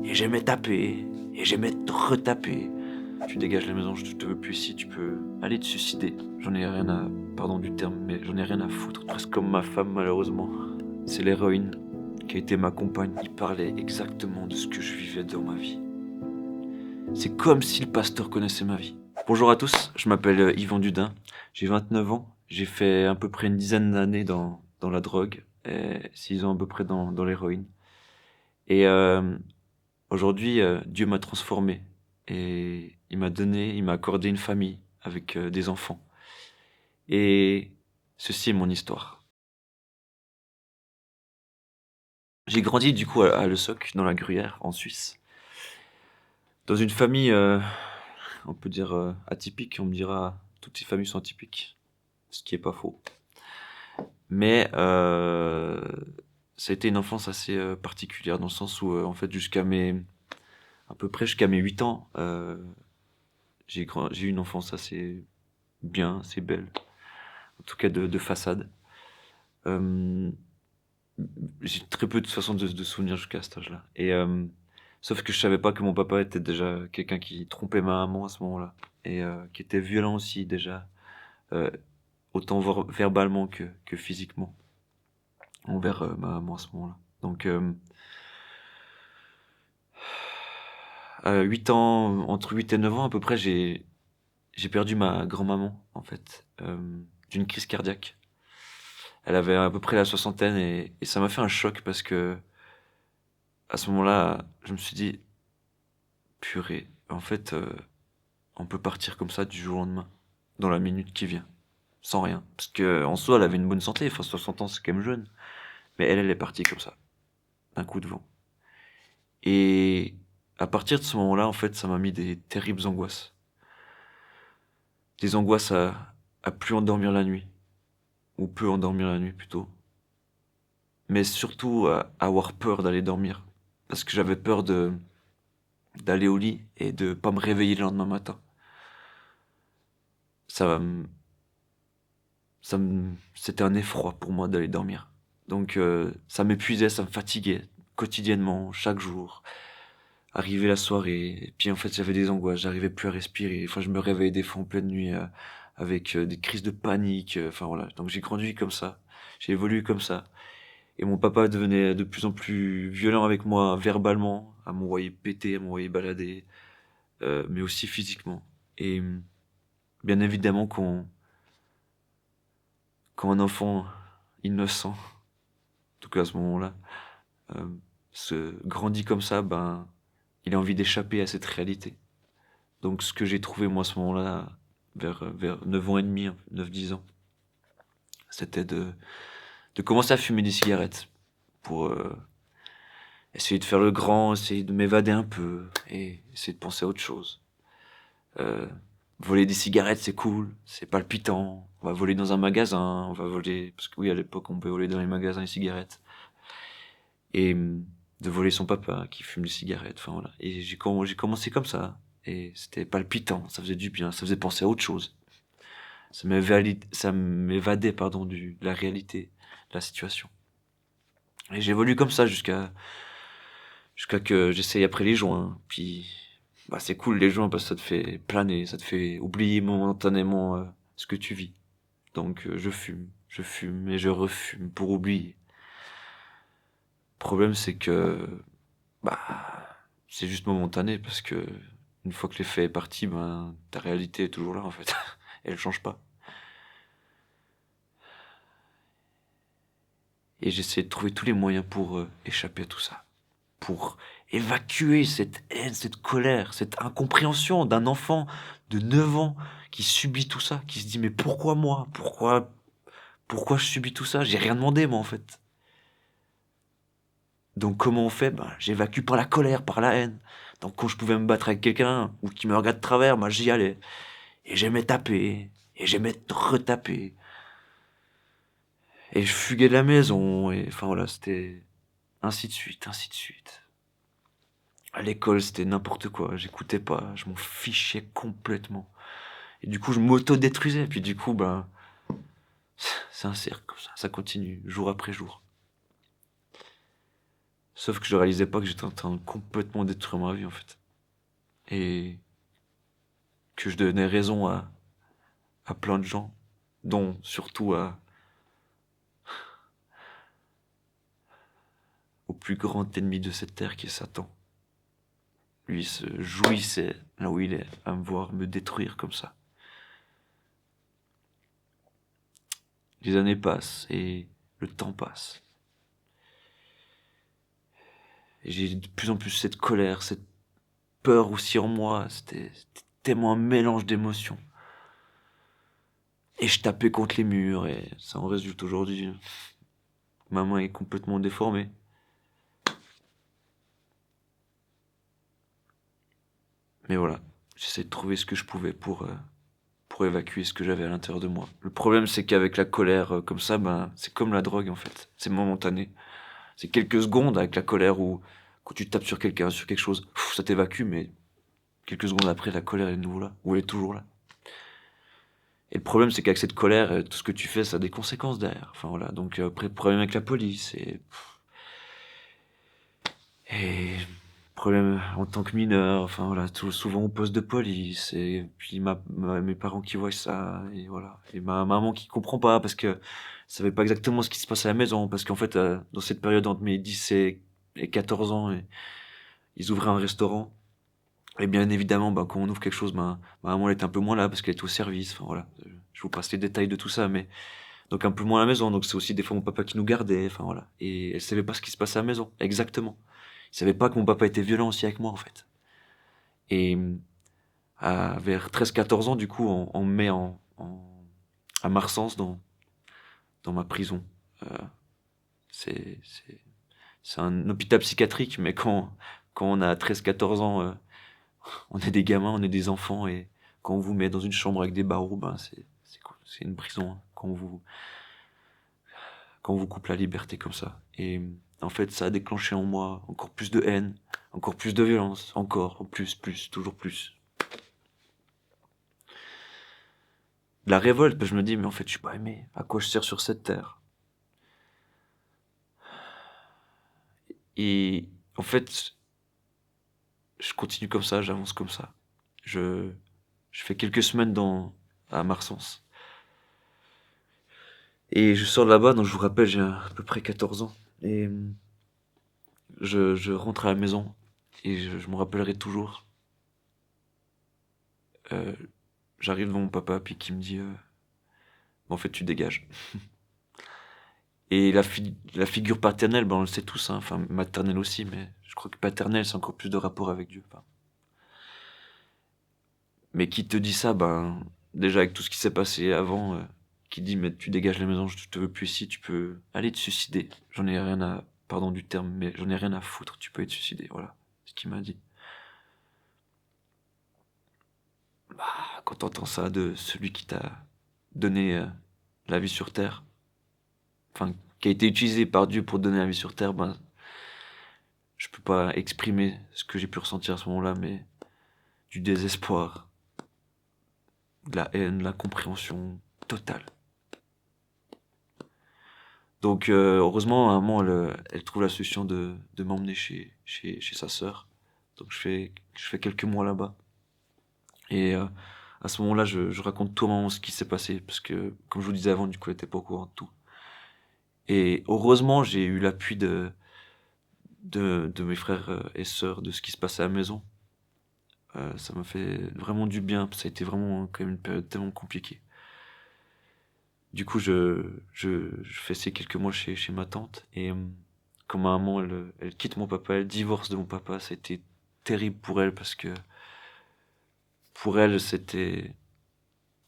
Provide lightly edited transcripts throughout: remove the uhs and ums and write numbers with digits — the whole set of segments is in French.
et j'aimais taper, et j'aimais te retaper. Tu dégages la maison, je te veux plus ici, tu peux aller te suicider. J'en ai rien à, pardon du terme, mais j'en ai rien à foutre. Presque comme ma femme, malheureusement. C'est l'héroïne qui a été ma compagne. Il parlait exactement de ce que je vivais dans ma vie. C'est comme si le pasteur connaissait ma vie. Bonjour à tous, je m'appelle Yvan Dudin, j'ai 29 ans, j'ai fait à peu près une dizaine d'années dans la drogue, et 6 ans à peu près dans l'héroïne. Et aujourd'hui, Dieu m'a transformé et il m'a accordé une famille avec des enfants. Et ceci est mon histoire. J'ai grandi du coup à Le Soc, dans la Gruyère, en Suisse, dans une famille, on peut dire atypique, on me dira, toutes les familles sont atypiques, ce qui est pas faux. Mais ça a été une enfance assez particulière, dans le sens où, en fait, à peu près jusqu'à mes 8 ans, j'ai eu une enfance assez bien, assez belle, en tout cas de façade. Euh, j'ai très peu de façon de souvenirs jusqu'à cet âge-là. Et sauf que je savais pas que mon papa était déjà quelqu'un qui trompait ma maman à ce moment-là, et qui était violent aussi déjà, euh, autant verbalement que physiquement, envers ma maman à ce moment-là. Donc à 8 ans, entre 8 et 9 ans à peu près, j'ai perdu ma grand-maman, en fait, d'une crise cardiaque. Elle avait à peu près la soixantaine, et ça m'a fait un choc parce que à ce moment-là, je me suis dit, purée, en fait, on peut partir comme ça du jour au lendemain, dans la minute qui vient, sans rien. Parce que en soi, elle avait une bonne santé, enfin 60 ans, c'est quand même jeune. Mais elle est partie comme ça, d'un coup de vent. Et à partir de ce moment-là, en fait, ça m'a mis des terribles angoisses. Des angoisses à plus endormir la nuit, ou peu endormir la nuit plutôt. Mais surtout à avoir peur d'aller dormir. Parce que j'avais peur d'aller au lit et de pas me réveiller le lendemain matin. Ça, me- c'était un effroi pour moi d'aller dormir. Donc ça m'épuisait, ça me fatiguait quotidiennement, chaque jour. Arrivé la soirée, et puis en fait j'avais des angoisses, j'arrivais plus à respirer. Enfin, je me réveillais des fois en pleine nuit avec des crises de panique. Enfin voilà, donc j'ai grandi comme ça, j'ai évolué comme ça. Et mon papa devenait de plus en plus violent avec moi verbalement, à m'envoyer péter, à m'envoyer balader, mais aussi physiquement. Et bien évidemment, quand un enfant innocent, en tout cas à ce moment-là, euh, se grandit comme ça, ben, il a envie d'échapper à cette réalité. Donc ce que j'ai trouvé moi à ce moment-là, vers 9 ans et demi, 9-10 ans, c'était de commencer à fumer des cigarettes pour essayer de faire le grand, essayer de m'évader un peu et essayer de penser à autre chose. Euh, Voler des cigarettes, c'est cool, c'est palpitant. On va voler dans un magasin, on va voler, parce que oui, à l'époque, on peut voler dans les magasins les cigarettes. Et de voler son papa qui fume des cigarettes, enfin voilà. Et j'ai commencé comme ça. Et c'était palpitant, ça faisait du bien, ça faisait penser à autre chose. Ça m'évadait, pardon, de la réalité, de la situation. Et j'évolue comme ça jusqu'à que j'essaye après les joints. Puis, bah, c'est cool les joints parce que ça te fait planer, ça te fait oublier momentanément ce que tu vis. Donc, je fume et je refume pour oublier. Le problème, c'est que, bah, c'est juste momentané parce que une fois que l'effet est parti, ben, ta réalité est toujours là, en fait. Elle change pas. Et j'essaie de trouver tous les moyens pour échapper à tout ça. Pour évacuer cette haine, cette colère, cette incompréhension d'un enfant de 9 ans qui subit tout ça, qui se dit mais pourquoi moi? Pourquoi je subis tout ça? J'ai rien demandé moi en fait. Donc comment on fait? Ben, j'évacue par la colère, par la haine. Donc quand je pouvais me battre avec quelqu'un ou qui me regarde de travers, ben, j'y allais. Et j'aimais taper, et j'aimais retaper. Et je fuguais de la maison, et enfin voilà, c'était ainsi de suite, ainsi de suite. À l'école, c'était n'importe quoi. J'écoutais pas. Je m'en fichais complètement. Et du coup, je m'auto-détruisais. Puis du coup, ben, c'est un cercle comme ça. Ça continue, jour après jour. Sauf que je réalisais pas que j'étais en train de complètement détruire ma vie, en fait. Et que je donnais raison à plein de gens, dont surtout au plus grand ennemi de cette terre qui est Satan. Lui se jouissait là où il est à me voir me détruire comme ça. Les années passent et le temps passe. Et j'ai de plus en plus cette colère, cette peur aussi en moi. C'était tellement un mélange d'émotions. Et je tapais contre les murs et ça en résulte aujourd'hui. Ma main est complètement déformée. Mais voilà, j'essaie de trouver ce que je pouvais pour évacuer ce que j'avais à l'intérieur de moi. Le problème, c'est qu'avec la colère comme ça, ben, c'est comme la drogue en fait. C'est momentané. C'est quelques secondes avec la colère où quand tu tapes sur quelqu'un, sur quelque chose, ça t'évacue, mais quelques secondes après, la colère est de nouveau là, ou elle est toujours là. Et le problème, c'est qu'avec cette colère, tout ce que tu fais, ça a des conséquences derrière. Enfin voilà, donc après, problème avec la police, et problème en tant que mineur, enfin voilà, souvent au poste de police, et puis mes parents qui voient ça, et voilà. Et ma maman qui comprend pas, parce que savait pas exactement ce qui se passait à la maison, parce qu'en fait, dans cette période entre mes 10 et 14 ans, ils ouvraient un restaurant. Et bien évidemment, bah, quand on ouvre quelque chose, bah, ma maman elle était un peu moins là parce qu'elle était au service. Enfin voilà, je vous passe les détails de tout ça, mais donc un peu moins à la maison. Donc c'est aussi des fois mon papa qui nous gardait. Enfin voilà, et elle savait pas ce qui se passait à la maison, exactement. Elle savait pas que mon papa était violent aussi avec moi en fait. Et vers 13-14 ans, du coup, on me met à Marsens dans ma prison. Euh, c'est c'est c'est un hôpital psychiatrique, mais quand on a 13-14 ans, on est des gamins, on est des enfants, et quand on vous met dans une chambre avec des barreaux, ben c'est une prison, hein, quand on vous coupe la liberté comme ça. Et en fait, ça a déclenché en moi encore plus de haine, encore plus de violence, encore plus, toujours plus. De la révolte, ben je me dis, mais en fait, je suis pas aimé. À quoi je sers sur cette terre? Et en fait, je continue comme ça, j'avance comme ça. Je, je fais quelques semaines à Marsens. Et je sors de là-bas, donc je vous rappelle, j'ai à peu près 14 ans. Et je rentre à la maison et je me rappellerai toujours. Euh, J'arrive devant mon papa puis qui me dit en fait tu dégages. Et la figure paternelle, ben on le sait tous, hein, enfin maternelle aussi, mais je crois que paternelle c'est encore plus de rapport avec Dieu. Enfin. Mais qui te dit ça, ben déjà avec tout ce qui s'est passé avant, qui dit mais tu dégages la maison, je te veux plus ici, tu peux aller te suicider. J'en ai rien à, pardon du terme, mais j'en ai rien à foutre, tu peux être suicidé, voilà, ce qu'il m'a dit. Bah, quand t'entends ça de celui qui t'a donné la vie sur Terre, enfin, qui a été utilisé par Dieu pour donner la vie sur Terre, ben, je peux pas exprimer ce que j'ai pu ressentir à ce moment-là, mais du désespoir, de la haine, de l'incompréhension totale. Donc, heureusement, à un moment, elle trouve la solution de m'emmener chez sa sœur. Donc, je fais quelques mois là-bas. Et à ce moment-là, je raconte tout à maman ce qui s'est passé, parce que, comme je vous disais avant, du coup, elle était pas au courant de tout. Et heureusement, j'ai eu l'appui de mes frères et sœurs, de ce qui se passait à la maison. Ça m'a fait vraiment du bien, ça a été vraiment quand même une période tellement compliquée. Du coup, je fais ces quelques mois chez ma tante, et quand ma maman, elle quitte mon papa, elle divorce de mon papa, ça a été terrible pour elle, parce que pour elle, c'était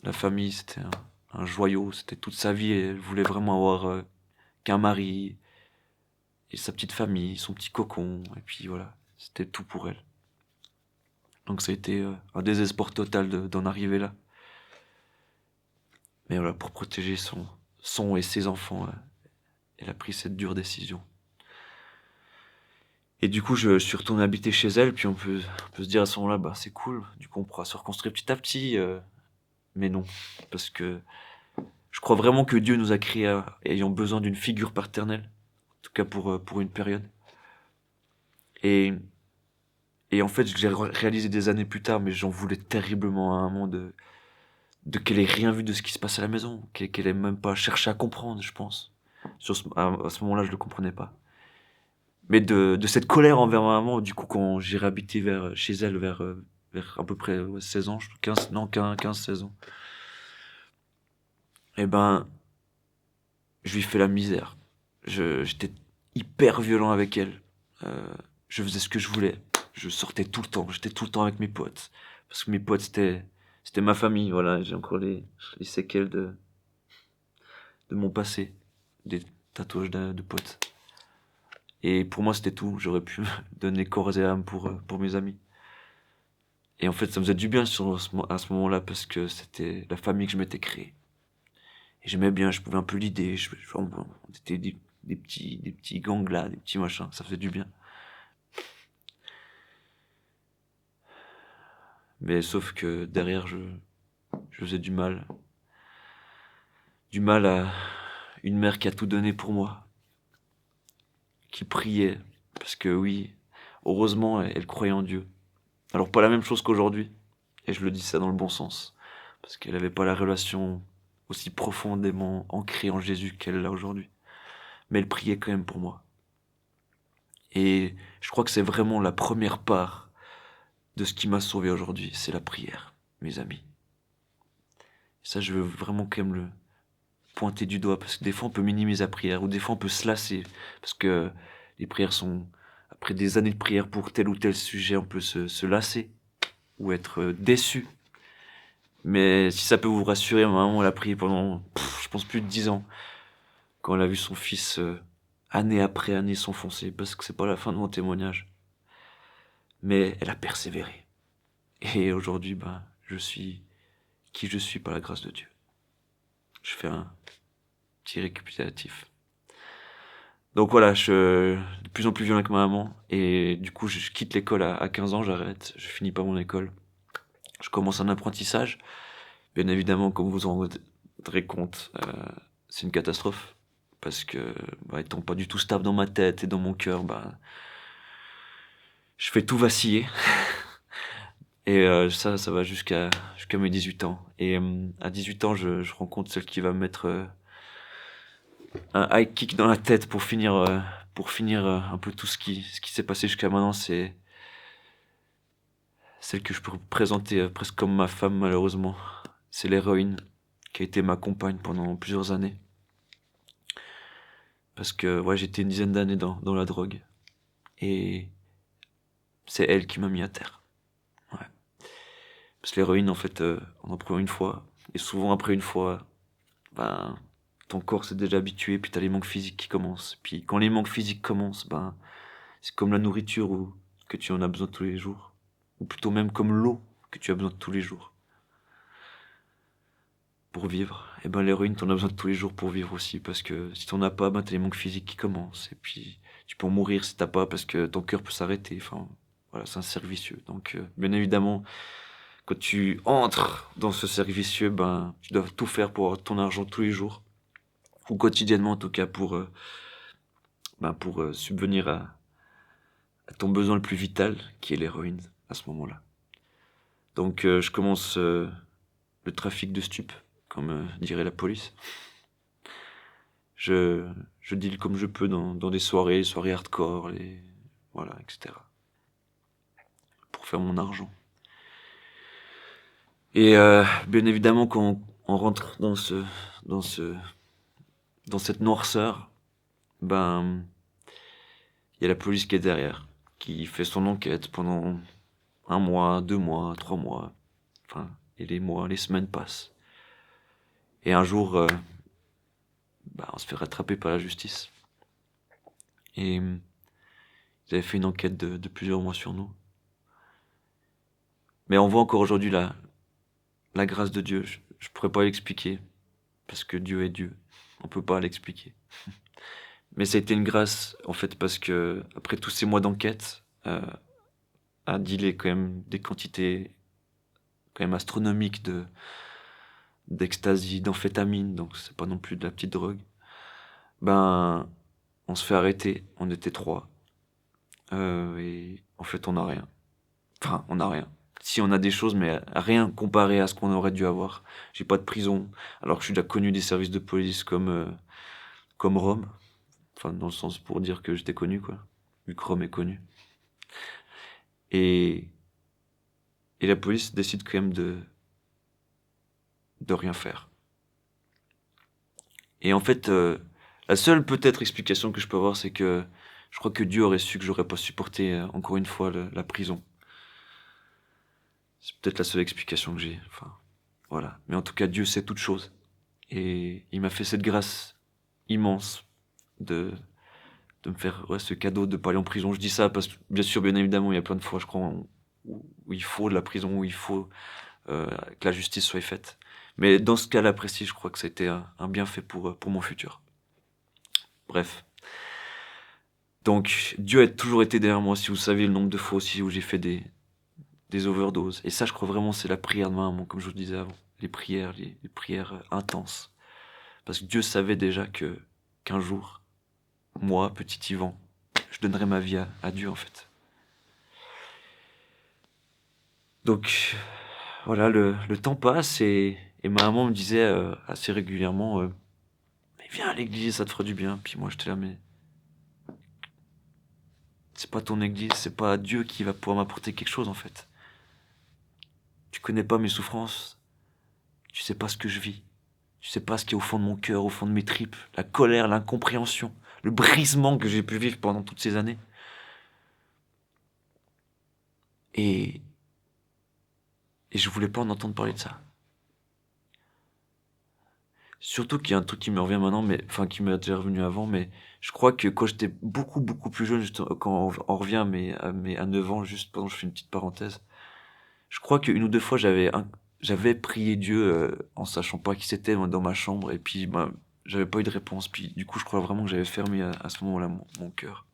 la famille, c'était un joyau, c'était toute sa vie, et elle voulait vraiment avoir qu'un mari, et sa petite famille, son petit cocon, et puis voilà, c'était tout pour elle. Donc ça a été un désespoir total d'en arriver là. Mais voilà, pour protéger son et ses enfants, elle a pris cette dure décision. Et du coup, je suis retourné habiter chez elle, puis on peut se dire à ce moment-là, bah c'est cool, du coup on pourra se reconstruire petit à petit. Mais non, parce que je crois vraiment que Dieu nous a créés ayant besoin d'une figure paternelle, en tout cas pour une période. Et, et en fait, je l'ai réalisé des années plus tard, mais j'en voulais terriblement à un moment de qu'elle ait rien vu de ce qui se passe à la maison, qu'elle ait même pas cherché à comprendre, je pense. À ce moment-là, je le comprenais pas. Mais de cette colère envers ma maman, du coup, quand j'ai réhabité chez elle vers à peu près 16 ans, 15, non, 15, 16 ans, eh ben, je lui fais la misère. J'étais hyper violent avec elle. Euh, je faisais ce que je voulais. Je sortais tout le temps. J'étais tout le temps avec mes potes. Parce que mes potes, c'était ma famille. Voilà, j'ai encore les séquelles de mon passé. Des tatouages de potes. Et pour moi, c'était tout. J'aurais pu me donner corps et âme pour mes amis. Et en fait, ça me faisait du bien à ce moment-là parce que c'était la famille que je m'étais créée. Et j'aimais bien, je pouvais un peu l'idée. On était des petits gangs là, des petits machins. Ça faisait du bien. Mais sauf que derrière, je faisais du mal. Du mal à une mère qui a tout donné pour moi. Qui priait. Parce que oui, heureusement, elle croyait en Dieu. Alors pas la même chose qu'aujourd'hui. Et je le dis ça dans le bon sens. Parce qu'elle n'avait pas la relation aussi profondément ancrée en Jésus qu'elle l'a aujourd'hui. Mais elle priait quand même pour moi. Et je crois que c'est vraiment la première part de ce qui m'a sauvé aujourd'hui. C'est la prière, mes amis. Et ça, je veux vraiment quand même le pointer du doigt. Parce que des fois, on peut minimiser la prière. Ou des fois, on peut se lasser. Parce que les prières sont... Après des années de prière pour tel ou tel sujet, on peut se lasser. Ou être déçu. Mais si ça peut vous rassurer, ma maman, elle a prié pendant, je pense, plus de 10 ans. Quand elle a vu son fils, année après année, s'enfoncer. Parce que c'est pas la fin de mon témoignage. Mais elle a persévéré. Et aujourd'hui, ben, je suis qui je suis par la grâce de Dieu. Je fais un petit récapitulatif. Donc voilà, je de plus en plus violent avec ma maman. Et du coup, je quitte l'école à 15 ans, j'arrête. Je finis pas mon école. Je commence un apprentissage. Bien évidemment, comme vous en rendrez compte, c'est une catastrophe. Parce que, bah, étant pas du tout stable dans ma tête et dans mon cœur, bah, je fais tout vaciller. Et ça va jusqu'à mes 18 ans. Et à 18 ans, je rencontre celle qui va me mettre un high kick dans la tête pour finir un peu tout ce qui s'est passé jusqu'à maintenant. C'est celle que je peux présenter presque comme ma femme, malheureusement. C'est l'héroïne qui a été ma compagne pendant plusieurs années. Parce que ouais, j'étais une dizaine d'années dans la drogue. Et c'est elle qui m'a mis à terre. Ouais. Parce que l'héroïne, en fait, on en prend une fois. Et souvent, après une fois, ben, ton corps s'est déjà habitué, puis t'as les manques physiques qui commencent. Puis quand les manques physiques commencent, ben, c'est comme la nourriture ou que tu en as besoin tous les jours. Ou plutôt même comme l'eau que tu as besoin de tous les jours pour vivre. Et ben l'héroïne, t'en as besoin de tous les jours pour vivre aussi. Parce que si t'en as pas, ben t'as les manques physiques qui commencent. Et puis tu peux en mourir si t'as pas parce que ton cœur peut s'arrêter. Enfin, voilà, c'est un cercle vicieux. Donc, bien évidemment, quand tu entres dans ce cercle vicieux, ben, tu dois tout faire pour avoir ton argent tous les jours. Ou quotidiennement en tout cas pour subvenir à ton besoin le plus vital, qui est l'héroïne à ce moment-là. Donc je commence le trafic de stupes, comme dirait la police. Je deal comme je peux dans des soirées hardcore, voilà, etc. Pour faire mon argent. Et bien évidemment, quand on rentre dans ce, dans cette noirceur, ben, il y a la police qui est derrière, qui fait son enquête pendant 1 mois, 2 mois, 3 mois. Enfin, et les mois, les semaines passent. Et un jour, bah, on se fait rattraper par la justice. Et ils avaient fait une enquête de plusieurs mois sur nous. Mais on voit encore aujourd'hui la grâce de Dieu. Je pourrais pas l'expliquer, parce que Dieu est Dieu. On peut pas l'expliquer. Mais ça a été une grâce, en fait, parce que après tous ces mois d'enquête, à dealer quand même des quantités quand même astronomiques d'ecstasy, d'amphétamine, donc c'est pas non plus de la petite drogue. Ben, on se fait arrêter, on était 3. et en fait, on n'a rien. Enfin, on n'a rien. Si, on a des choses, mais rien comparé à ce qu'on aurait dû avoir. J'ai pas de prison, alors que je suis déjà connu des services de police comme Rome. Enfin, dans le sens pour dire que j'étais connu, quoi. Vu que Rome est connu. Et, et la police décide quand même de rien faire. Et en fait, la seule peut-être explication que je peux avoir, c'est que je crois que Dieu aurait su que j'aurais pas supporté, encore une fois, la prison. C'est peut-être la seule explication que j'ai. Enfin, voilà. Mais en tout cas, Dieu sait toutes choses. Et il m'a fait cette grâce immense de, de me faire ce cadeau de pas aller en prison. Je dis ça parce que, bien sûr, bien évidemment, il y a plein de fois, je crois, où il faut de la prison, où il faut que la justice soit faite. Mais dans ce cas-là précis, je crois que ça a été un bienfait pour mon futur. Bref. Donc, Dieu a toujours été derrière moi. Si vous savez le nombre de fois aussi où j'ai fait des overdoses. Et ça, je crois vraiment, c'est la prière de ma maman, comme je vous le disais avant. Les prières intenses. Parce que Dieu savait déjà qu'un jour, moi, petit Yvan, je donnerais ma vie à Dieu, en fait. Donc, voilà, le temps passe et ma maman me disait assez régulièrement mais viens à l'église, ça te fera du bien. Puis moi, j'étais là, mais c'est pas ton église, c'est pas Dieu qui va pouvoir m'apporter quelque chose, en fait. Tu connais pas mes souffrances, tu sais pas ce que je vis, tu sais pas ce qui est au fond de mon cœur, au fond de mes tripes, la colère, l'incompréhension, le brisement que j'ai pu vivre pendant toutes ces années. Et je voulais pas en entendre parler de ça. Surtout qu'il y a un truc qui me revient maintenant, mais enfin qui m'est déjà revenu avant, mais je crois que quand j'étais beaucoup plus jeune, juste quand on revient à 9 ans, juste pendant que je fais une petite parenthèse, je crois qu'une ou deux fois j'avais prié Dieu en sachant pas qui c'était dans ma chambre, et puis j'avais pas eu de réponse, puis du coup je crois vraiment que j'avais fermé à ce moment-là mon cœur.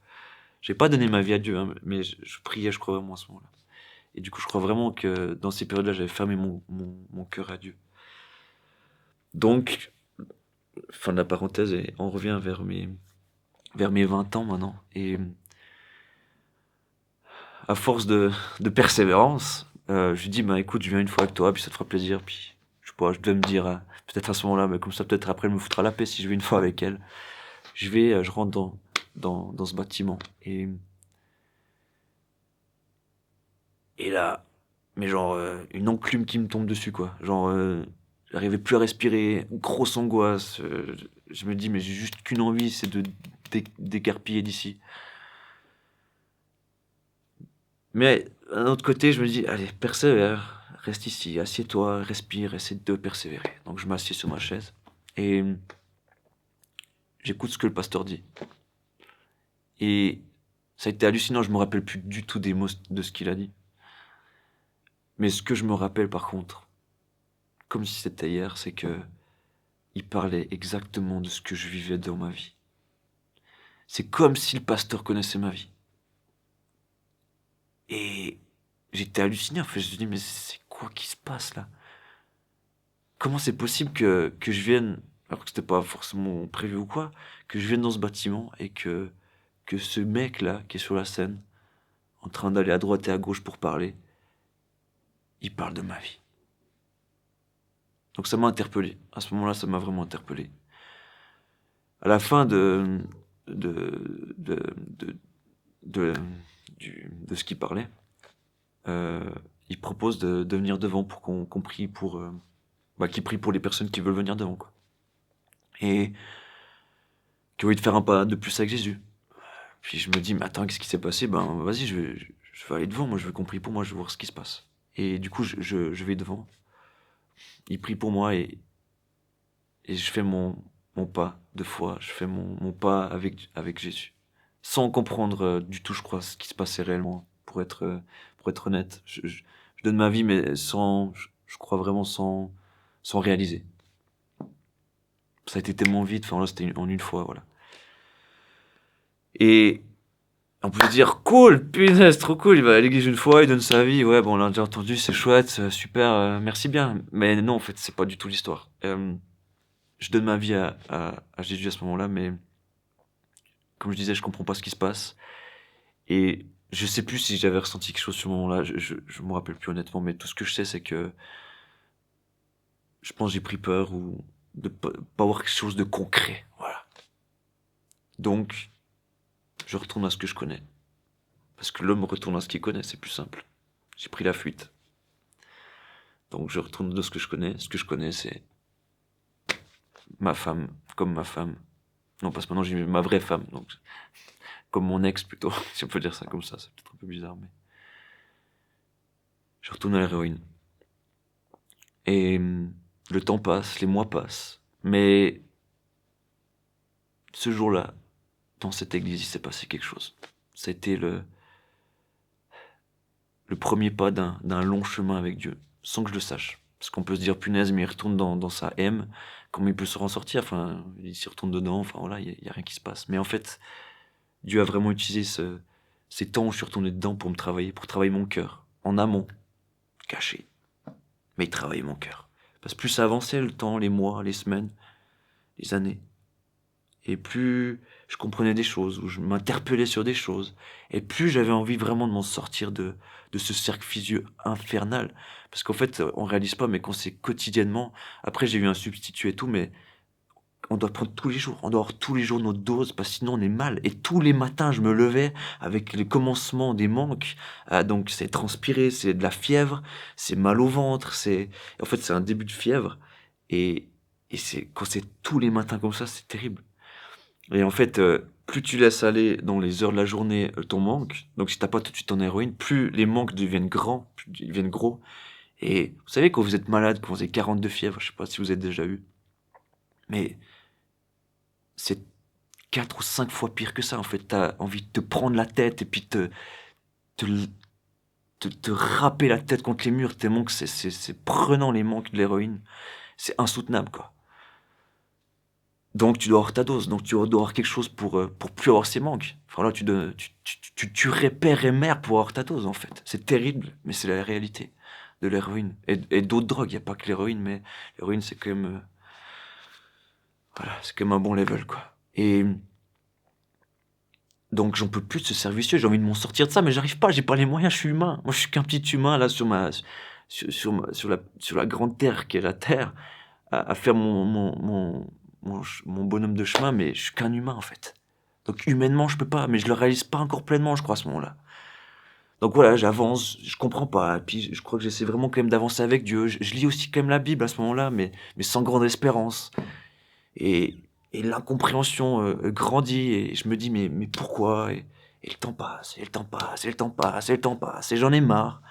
J'ai pas donné ma vie à Dieu, hein, mais je priais, je crois vraiment à ce moment-là. Et du coup je crois vraiment que dans ces périodes-là j'avais fermé mon cœur à Dieu. Donc, fin de la parenthèse, et on revient vers mes 20 ans maintenant. Et à force de persévérance, je lui dis, bah écoute, je viens une fois avec toi, puis ça te fera plaisir. Puis je sais pas, je devais me dire, peut-être à ce moment-là, mais comme ça, peut-être après, elle me foutra la paix si je vais une fois avec elle. Je rentre dans ce bâtiment. Et là, mais genre, une enclume qui me tombe dessus, quoi. Genre, j'arrivais plus à respirer, grosse angoisse. Je me dis, mais j'ai juste qu'une envie, c'est de d'écarpiller d'ici. Mais d'un autre côté, je me dis, allez, persévère, reste ici, assieds-toi, respire, essaie de persévérer. Donc je m'assieds sur ma chaise et j'écoute ce que le pasteur dit. Et ça a été hallucinant, je me rappelle plus du tout des mots de ce qu'il a dit. Mais ce que je me rappelle par contre, comme si c'était hier, c'est que il parlait exactement de ce que je vivais dans ma vie. C'est comme si le pasteur connaissait ma vie. Et j'étais halluciné, en fait, je me suis dit, mais c'est quoi qui se passe là? Comment c'est possible que je vienne, alors que c'était pas forcément prévu ou quoi, que je vienne dans ce bâtiment et que ce mec-là, qui est sur la scène, en train d'aller à droite et à gauche pour parler, il parle de ma vie. Donc ça m'a interpellé. À ce moment-là, ça m'a vraiment interpellé. À la fin de, de, de, de, de ce qu'il parlait, il propose de venir devant pour qu'on prie qu'il prie pour les personnes qui veulent venir devant, quoi. Et qui ont envie de faire un pas de plus avec Jésus. Puis je me dis, mais attends, qu'est-ce qui s'est passé? Ben, vas-y, je vais aller devant, moi, je veux qu'on prie pour moi, je veux voir ce qui se passe. Et du coup, je vais devant. Il prie pour moi et je fais mon pas de foi, je fais mon pas avec Jésus. Sans comprendre du tout, je crois, ce qui se passait réellement, pour être honnête. Je donne ma vie, mais je crois vraiment sans réaliser. Ça a été tellement vite, enfin là, c'était en une fois, voilà. Et on peut se dire, cool, punaise, trop cool, il va à l'église une fois, il donne sa vie, ouais, bon, on l'a déjà entendu, c'est chouette, super, merci bien. Mais non, en fait, c'est pas du tout l'histoire. Je donne ma vie à Jésus à ce moment-là, mais comme je disais, je comprends pas ce qui se passe. Et je sais plus si j'avais ressenti quelque chose sur ce moment-là, je me rappelle plus honnêtement, mais tout ce que je sais, c'est que je pense que j'ai pris peur ou de pas avoir quelque chose de concret, voilà. Donc, je retourne à ce que je connais. Parce que l'homme retourne à ce qu'il connaît, c'est plus simple. J'ai pris la fuite. Donc je retourne de ce que je connais. Ce que je connais, c'est ma femme, comme ma femme. Non, parce que maintenant j'ai ma vraie femme, donc comme mon ex plutôt, si on peut dire ça comme ça, c'est peut-être un peu bizarre, mais je retourne à l'héroïne. Et le temps passe, les mois passent, mais ce jour-là, dans cette église, il s'est passé quelque chose. C'était le premier pas d'un long chemin avec Dieu, sans que je le sache. Parce qu'on peut se dire, punaise, mais il retourne dans sa M, comment il peut se ressortir? Enfin, il s'y retourne dedans, enfin voilà, il y a rien qui se passe. Mais en fait, Dieu a vraiment utilisé ces temps où je suis retourné dedans pour me travailler, pour travailler mon cœur, en amont, caché. Mais il travaillait mon cœur. Parce que plus ça avançait, le temps, les mois, les semaines, les années, et plus je comprenais des choses, ou je m'interpellais sur des choses, et plus j'avais envie vraiment de m'en sortir de ce cercle vicieux infernal. Parce qu'en fait, on réalise pas, mais quand c'est quotidiennement, après j'ai eu un substitut et tout, mais on doit prendre tous les jours, on doit avoir tous les jours notre dose, parce que sinon on est mal. Et tous les matins, je me levais avec le commencement des manques. Donc c'est transpirer, c'est de la fièvre, c'est mal au ventre, en fait c'est un début de fièvre. Et, quand c'est tous les matins comme ça, c'est terrible. Et en fait, plus tu laisses aller dans les heures de la journée ton manque, donc si t'as pas tout de suite ton héroïne, plus les manques deviennent grands, plus ils deviennent gros. Et vous savez, quand vous êtes malade, quand vous avez 40 de fièvre, je sais pas si vous êtes déjà eu, mais c'est 4 ou 5 fois pire que ça, en fait. T'as envie de te prendre la tête et puis te, te râper la tête contre les murs, tellement que c'est prenant les manques de l'héroïne. C'est insoutenable, quoi. Donc tu dois avoir ta dose, donc tu dois avoir quelque chose pour plus avoir ces manques. Enfin là, tu répères et mères pour avoir ta dose, en fait. C'est terrible, mais c'est la réalité de l'héroïne. Et d'autres drogues, il n'y a pas que l'héroïne, mais l'héroïne, c'est quand même... voilà, c'est quand même un bon level, quoi. Et donc j'en peux plus de ce service, j'ai envie de m'en sortir de ça, mais j'arrive pas, j'ai pas les moyens, je suis humain. Moi, je suis qu'un petit humain, là, sur la grande terre qui est la terre, à faire mon bonhomme de chemin, mais je suis qu'un humain, en fait. Donc humainement, je peux pas, mais je le réalise pas encore pleinement, je crois, à ce moment-là. Donc voilà, j'avance, je comprends pas, et puis je crois que j'essaie vraiment quand même d'avancer avec Dieu. Je lis aussi quand même la Bible à ce moment-là, mais sans grande espérance. Et, et l'incompréhension grandit, et je me dis, mais pourquoi? Et le temps passe, et le temps passe, et le temps passe, et le temps passe, et j'en ai marre.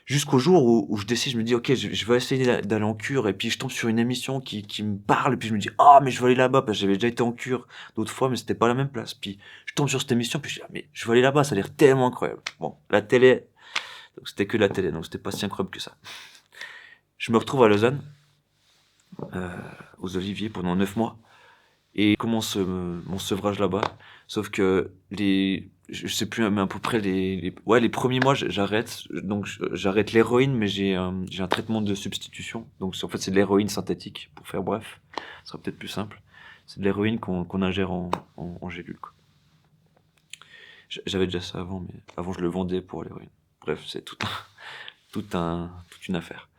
Jusqu'au jour où je décide, je me dis, ok, je vais essayer d'aller en cure, et puis je tombe sur une émission qui me parle, et puis je me dis, ah, mais je vais aller là-bas, parce que j'avais déjà été en cure d'autres fois, mais c'était pas la même place. Puis je tombe sur cette émission, puis je dis, ah, mais je vais aller là-bas, ça a l'air tellement incroyable. Bon, la télé, donc c'était que la télé, donc c'était pas si incroyable que ça. Je me retrouve à Lausanne, aux Oliviers, pendant 9 mois, et commence mon sevrage là-bas. Sauf que je sais plus, mais à peu près ouais, les premiers mois, j'arrête. Donc, j'arrête l'héroïne, mais j'ai un traitement de substitution. Donc, en fait, c'est de l'héroïne synthétique, pour faire bref. Ce sera peut-être plus simple. C'est de l'héroïne qu'on ingère en gélule, quoi. J'avais déjà ça avant, mais avant, je le vendais pour l'héroïne. Bref, c'est toute une affaire.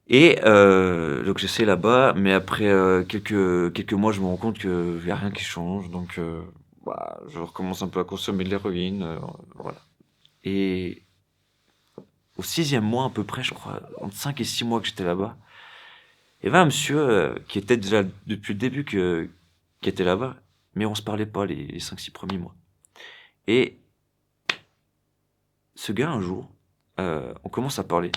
Et donc j'essaie là-bas, mais après quelques mois, je me rends compte qu'il n'y a rien qui change, donc bah, je recommence un peu à consommer de l'héroïne, voilà. Et au 6e mois à peu près, je crois, entre 5 et 6 mois que j'étais là-bas, il y avait un monsieur qui était déjà depuis le début qui était là-bas, mais on se parlait pas les 5-6 premiers mois. Et ce gars, un jour, on commence à parler.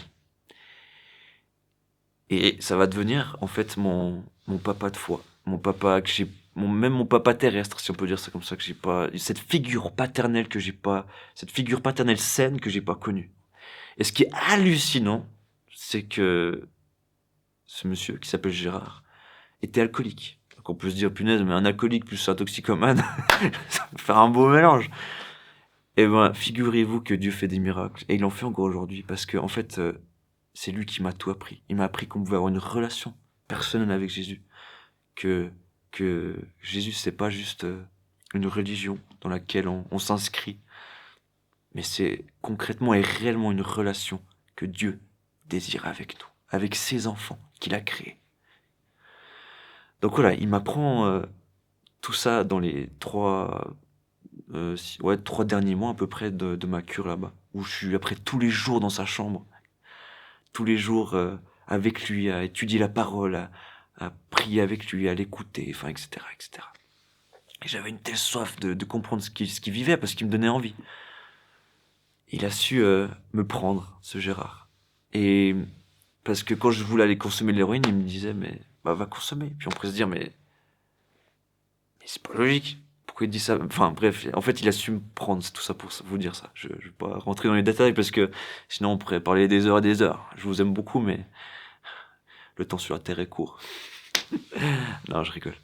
Et ça va devenir, en fait, mon papa de foi. Mon papa que j'ai, même mon papa terrestre, si on peut dire ça comme ça, que j'ai pas, cette figure paternelle que j'ai pas, cette figure paternelle saine que j'ai pas connue. Et ce qui est hallucinant, c'est que ce monsieur, qui s'appelle Gérard, était alcoolique. Donc on peut se dire, punaise, mais un alcoolique plus un toxicomane, ça peut faire un beau mélange. Eh ben, figurez-vous que Dieu fait des miracles. Et il en fait encore aujourd'hui, parce que, en fait, c'est lui qui m'a tout appris. Il m'a appris qu'on pouvait avoir une relation personnelle avec Jésus. Que Jésus, c'est pas juste une religion dans laquelle on s'inscrit, mais c'est concrètement et réellement une relation que Dieu désire avec nous, avec ses enfants qu'il a créés. Donc voilà, il m'apprend tout ça dans les trois derniers mois à peu près de ma cure là-bas, où je suis après tous les jours dans sa chambre, tous les jours avec lui, à étudier la parole, à prier avec lui, à l'écouter, enfin, etc., etc. Et j'avais une telle soif de comprendre ce qu'il vivait, parce qu'il me donnait envie. Il a su me prendre, ce Gérard. Et parce que quand je voulais aller consommer de l'héroïne, il me disait, mais bah, va consommer. Puis on pourrait se dire, mais c'est pas logique. Pourquoi il dit ça? Enfin bref, en fait, il a su me prendre, c'est tout ça pour vous dire ça. Je vais pas rentrer dans les détails parce que sinon on pourrait parler des heures et des heures. Je vous aime beaucoup, mais le temps sur la terre est court. Non, je rigole.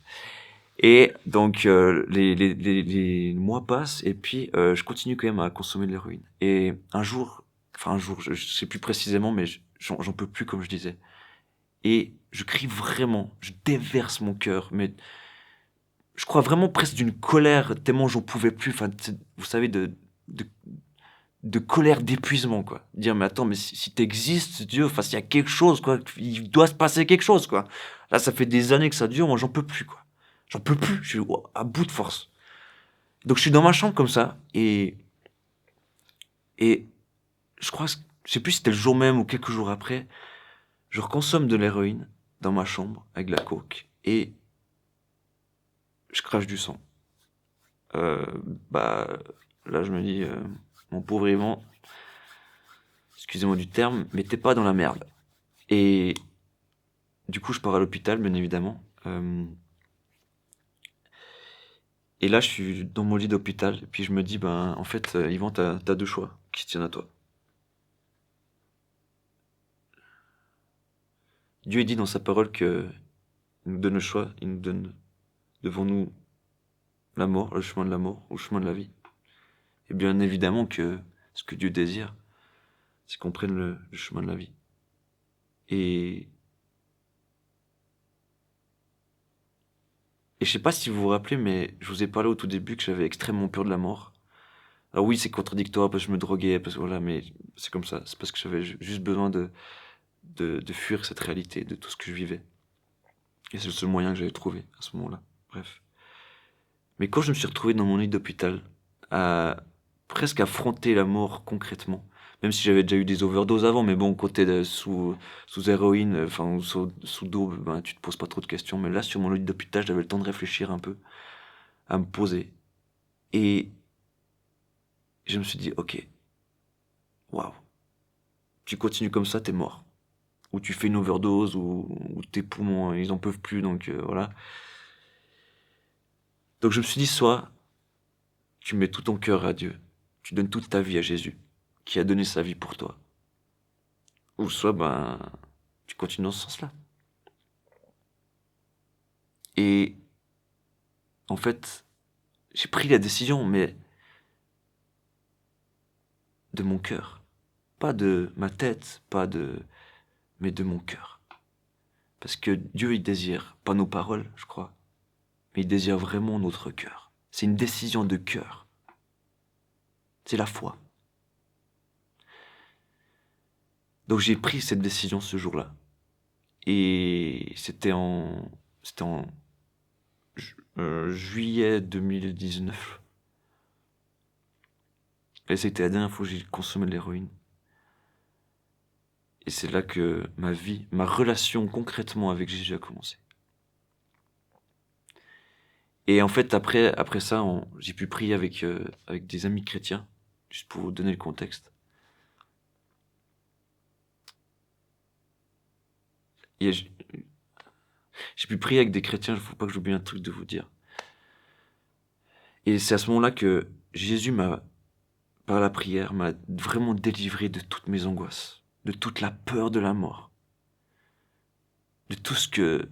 Et donc les mois passent et puis je continue quand même à consommer de l'héroïne. Et un jour, je sais plus précisément, mais j'en peux plus comme je disais. Et je crie vraiment, je déverse mon cœur, mais je crois vraiment presque d'une colère tellement j'en pouvais plus. Enfin, vous savez, de, de colère, d'épuisement, quoi. Dire, mais attends, mais si t'existes, Dieu, enfin, s'il y a quelque chose, quoi, il doit se passer quelque chose, quoi. Là, ça fait des années que ça dure, moi, j'en peux plus, quoi. J'en peux plus, je suis à bout de force. Donc, je suis dans ma chambre comme ça, et je crois, je sais plus si c'était le jour même ou quelques jours après, je reconsomme de l'héroïne dans ma chambre avec de la coke, et je crache du sang. Euh, bah, là, je me dis, mon pauvre Yvan, excusez-moi du terme, mais t'es pas dans la merde. Et du coup, je pars à l'hôpital, bien évidemment. Et là, je suis dans mon lit d'hôpital, et puis je me dis, ben, en fait, Yvan, t'as deux choix qui se tiennent à toi. Dieu il dit dans sa parole que il nous donne le choix, il nous donne devant nous la mort, le chemin de la mort ou le chemin de la vie. Et bien évidemment que ce que Dieu désire, c'est qu'on prenne le chemin de la vie. Et, et je sais pas si vous vous rappelez, mais je vous ai parlé au tout début que j'avais extrêmement peur de la mort. Alors oui, c'est contradictoire parce que je me droguais, parce que voilà, mais c'est comme ça. C'est parce que j'avais juste besoin de fuir cette réalité, de tout ce que je vivais. Et c'est le seul moyen que j'avais trouvé à ce moment-là. Bref. Mais quand je me suis retrouvé dans mon lit d'hôpital, à presque affronter la mort concrètement, même si j'avais déjà eu des overdoses avant, mais bon, côté sous héroïne, enfin, sous dope, ben, tu te poses pas trop de questions. Mais là, sur mon lit d'hôpital, j'avais le temps de réfléchir un peu, à me poser. Et je me suis dit, ok, waouh, tu continues comme ça, t'es mort. Ou tu fais une overdose, ou tes poumons, ils en peuvent plus, donc voilà. Donc je me suis dit, soit tu mets tout ton cœur à Dieu, tu donnes toute ta vie à Jésus, qui a donné sa vie pour toi. Ou soit, ben, tu continues dans ce sens-là. Et en fait, j'ai pris la décision, mais de mon cœur. Pas de ma tête, mais de mon cœur. Parce que Dieu, il désire, pas nos paroles, je crois, mais il désire vraiment notre cœur. C'est une décision de cœur. C'est la foi. Donc j'ai pris cette décision ce jour-là. Et c'était en juillet 2019. Et c'était la dernière fois que j'ai consommé de l'héroïne. Et c'est là que ma vie, ma relation concrètement avec Jésus a commencé. Et en fait, après ça, j'ai pu prier avec des amis chrétiens, juste pour vous donner le contexte. Et j'ai pu prier avec des chrétiens, il ne faut pas que j'oublie un truc de vous dire. Et c'est à ce moment-là que Jésus par la prière, m'a vraiment délivré de toutes mes angoisses, de toute la peur de la mort, de tout ce que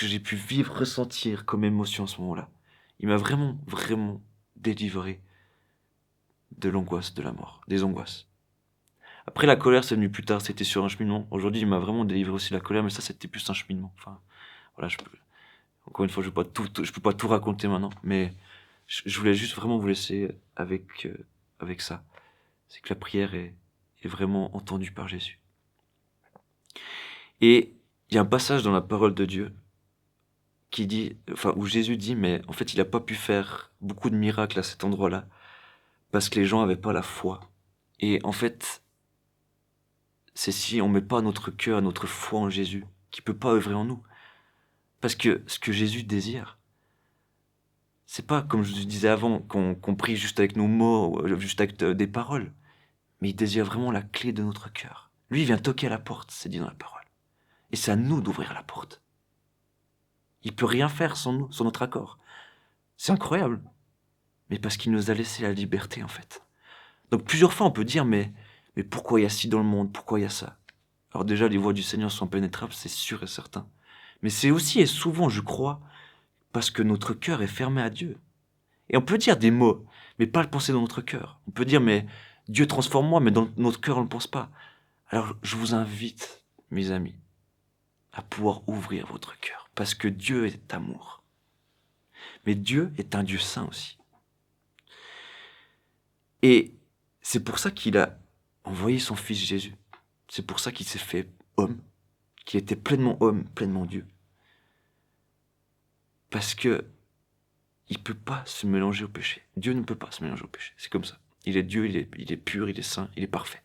j'ai pu vivre, ressentir comme émotion à ce moment-là. Il m'a vraiment, vraiment délivré de l'angoisse de la mort, des angoisses. Après, la colère, c'est venu plus tard, c'était sur un cheminement. Aujourd'hui, il m'a vraiment délivré aussi de la colère, mais ça, c'était plus un cheminement. Enfin, voilà, Encore une fois, je peux pas tout raconter maintenant, mais je voulais juste vraiment vous laisser avec ça. C'est que la prière est vraiment entendue par Jésus. Et il y a un passage dans la parole de Dieu qui dit, enfin, où Jésus dit, mais en fait, il n'a pas pu faire beaucoup de miracles à cet endroit-là parce que les gens n'avaient pas la foi. Et en fait, c'est si on met pas notre cœur, notre foi en Jésus, qui peut pas œuvrer en nous. Parce que ce que Jésus désire, c'est pas, comme je disais avant, qu'on prie juste avec nos mots, juste avec des paroles, mais il désire vraiment la clé de notre cœur. Lui, il vient toquer à la porte, c'est dit dans la parole. Et c'est à nous d'ouvrir la porte. Il peut rien faire sans nous, sans notre accord. C'est incroyable. Mais parce qu'il nous a laissé la liberté, en fait. Donc plusieurs fois, on peut dire, mais pourquoi il y a ci dans le monde? Pourquoi il y a ça? Alors déjà, les voies du Seigneur sont pénétrables, c'est sûr et certain. Mais c'est aussi et souvent, je crois, parce que notre cœur est fermé à Dieu. Et on peut dire des mots, mais pas le penser dans notre cœur. On peut dire, mais Dieu transforme-moi, mais dans notre cœur, on ne le pense pas. Alors je vous invite, mes amis, à pouvoir ouvrir votre cœur, parce que Dieu est amour. Mais Dieu est un Dieu saint aussi. Et c'est pour ça qu'il a envoyé son fils Jésus. C'est pour ça qu'il s'est fait homme, qu'il était pleinement homme, pleinement Dieu. Parce que il peut pas se mélanger au péché. Dieu ne peut pas se mélanger au péché. C'est comme ça. Il est Dieu, il est pur, il est saint, il est parfait.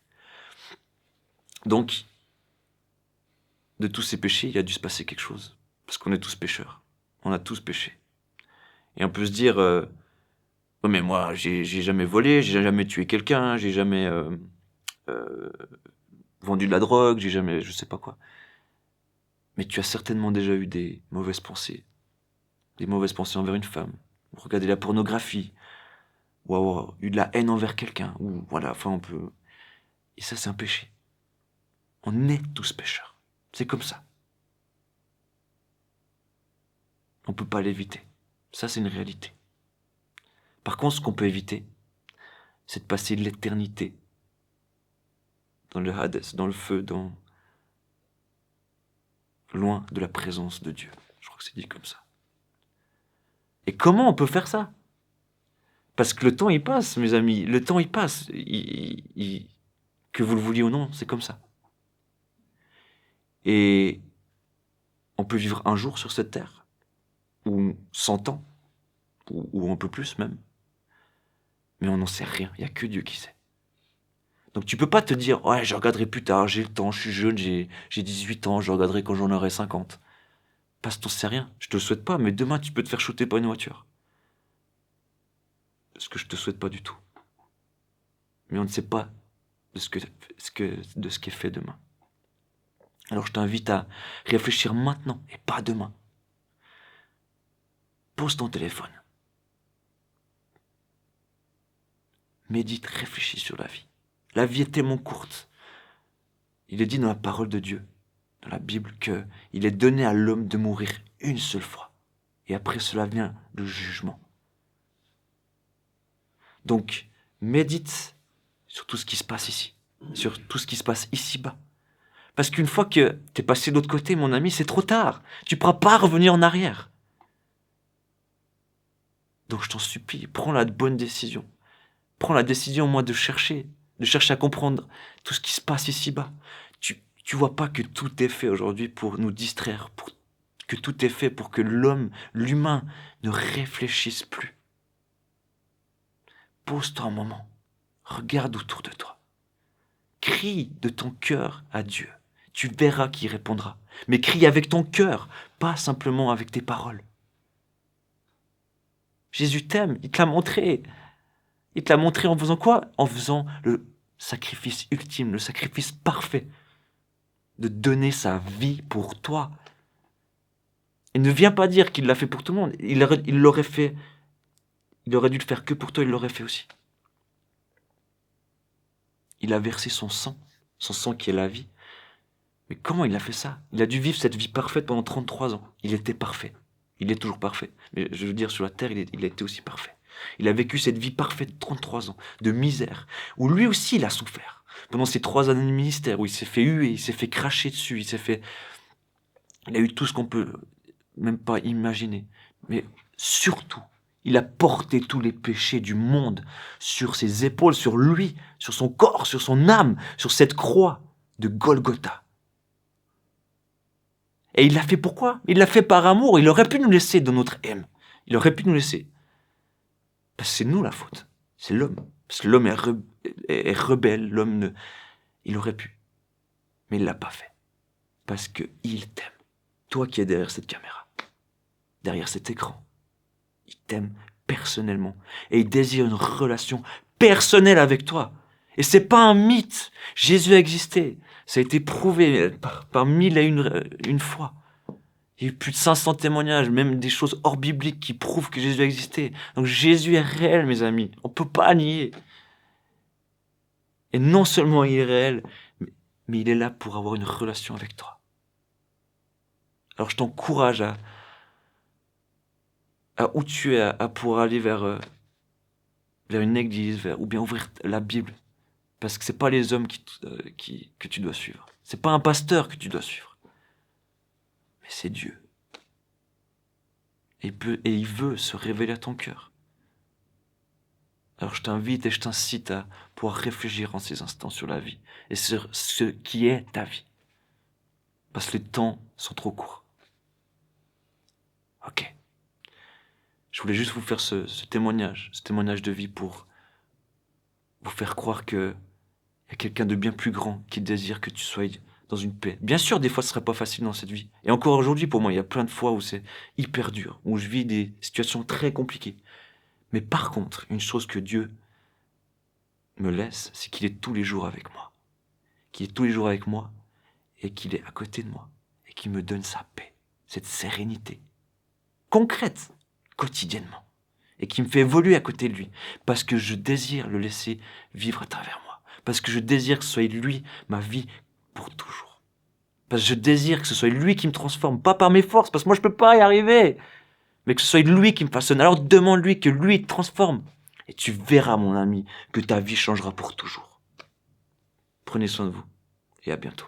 Donc, de tous ces péchés, il a dû se passer quelque chose. Parce qu'on est tous pécheurs. On a tous péché. Et on peut se dire, oh, mais moi, j'ai jamais volé, j'ai jamais tué quelqu'un, j'ai jamais vendu de la drogue, j'ai jamais, je sais pas quoi. Mais tu as certainement déjà eu des mauvaises pensées envers une femme, ou regarder la pornographie, ou avoir eu de la haine envers quelqu'un, ou voilà, enfin on peut... Et ça c'est un péché. On est tous pécheurs. C'est comme ça. On peut pas l'éviter. Ça c'est une réalité. Par contre, ce qu'on peut éviter, c'est de passer l'éternité dans le Hades, dans le feu, loin de la présence de Dieu. Je crois que c'est dit comme ça. Et comment on peut faire ça? Parce que le temps, il passe, mes amis. Le temps, il passe. Que vous le vouliez ou non, c'est comme ça. Et on peut vivre un jour sur cette terre, ou 100 ans, ou un peu plus même. Mais on n'en sait rien. Il n'y a que Dieu qui sait. Donc tu peux pas te dire, ouais, je regarderai plus tard, j'ai le temps, je suis jeune, j'ai 18 ans, je regarderai quand j'en aurai 50. Parce que t'en sais rien. Je te le souhaite pas, mais demain, tu peux te faire shooter par une voiture. Ce que je te souhaite pas du tout. Mais on ne sait pas de ce qui est fait demain. Alors je t'invite à réfléchir maintenant et pas demain. Pose ton téléphone. Médite, réfléchis sur la vie. La vie est tellement courte. Il est dit dans la parole de Dieu, dans la Bible, qu'il est donné à l'homme de mourir une seule fois. Et après cela vient le jugement. Donc, médite sur tout ce qui se passe ici, sur tout ce qui se passe ici-bas. Parce qu'une fois que tu es passé de l'autre côté, mon ami, c'est trop tard. Tu ne pourras pas revenir en arrière. Donc je t'en supplie, prends la bonne décision. Prends la décision, moi, de chercher à comprendre tout ce qui se passe ici-bas. Tu vois pas que tout est fait aujourd'hui pour nous distraire, que tout est fait pour que l'humain, ne réfléchisse plus. Pose-toi un moment, regarde autour de toi. Crie de ton cœur à Dieu. Tu verras qu'il répondra. Mais crie avec ton cœur, pas simplement avec tes paroles. Jésus t'aime, il te l'a montré. Il te l'a montré en faisant quoi? En faisant le sacrifice ultime, le sacrifice parfait. De donner sa vie pour toi. Et ne viens pas dire qu'il l'a fait pour tout le monde. Il l'aurait fait. Il aurait dû le faire que pour toi, il l'aurait fait aussi. Il a versé son sang qui est la vie. Mais comment il a fait ça? Il a dû vivre cette vie parfaite pendant 33 ans. Il était parfait. Il est toujours parfait. Mais je veux dire, sur la terre, il a été aussi parfait. Il a vécu cette vie parfaite de 33 ans, de misère, où lui aussi il a souffert. Pendant ces 3 années de ministère, où il s'est fait huer, il s'est fait cracher dessus, il a eu tout ce qu'on peut même pas imaginer. Mais surtout, il a porté tous les péchés du monde sur ses épaules, sur lui, sur son corps, sur son âme, sur cette croix de Golgotha. Et il l'a fait pourquoi? Il l'a fait par amour. Il aurait pu nous laisser dans notre haine. Il aurait pu nous laisser. Parce que c'est nous la faute. C'est l'homme. Parce que l'homme est rebelle. L'homme il aurait pu. Mais il l'a pas fait. Parce qu'il t'aime. Toi qui es derrière cette caméra. Derrière cet écran. Il t'aime personnellement. Et il désire une relation personnelle avec toi. Et c'est pas un mythe. Jésus a existé. Ça a été prouvé par mille et une fois. Il y a eu plus de 500 témoignages, même des choses hors bibliques qui prouvent que Jésus a existé. Donc Jésus est réel, mes amis. On ne peut pas nier. Et non seulement il est réel, mais il est là pour avoir une relation avec toi. Alors je t'encourage à où tu es, à pouvoir aller vers une église, ou bien ouvrir la Bible. Parce que c'est pas les hommes que tu dois suivre. C'est pas un pasteur que tu dois suivre. Mais c'est Dieu. Et il veut se révéler à ton cœur. Alors je t'invite et je t'incite à pouvoir réfléchir en ces instants sur la vie et sur ce qui est ta vie. Parce que les temps sont trop courts. Ok. Je voulais juste vous faire ce témoignage de vie pour vous faire croire qu'il y a quelqu'un de bien plus grand qui désire que tu sois dans une paix. Bien sûr, des fois, ce ne sera pas facile dans cette vie. Et encore aujourd'hui, pour moi, il y a plein de fois où c'est hyper dur, où je vis des situations très compliquées. Mais par contre, une chose que Dieu me laisse, c'est qu'il est tous les jours avec moi. Qu'il est tous les jours avec moi et qu'il est à côté de moi et qu'il me donne sa paix, cette sérénité concrète, quotidiennement, et qui me fait évoluer à côté de lui parce que je désire le laisser vivre à travers moi, parce que je désire que ce soit lui ma vie pour toujours, parce que je désire que ce soit lui qui me transforme, pas par mes forces, parce que moi je peux pas y arriver, mais que ce soit lui qui me façonne. Alors demande-lui que lui te transforme et tu verras, mon ami, que ta vie changera pour toujours. Prenez soin de vous et à bientôt.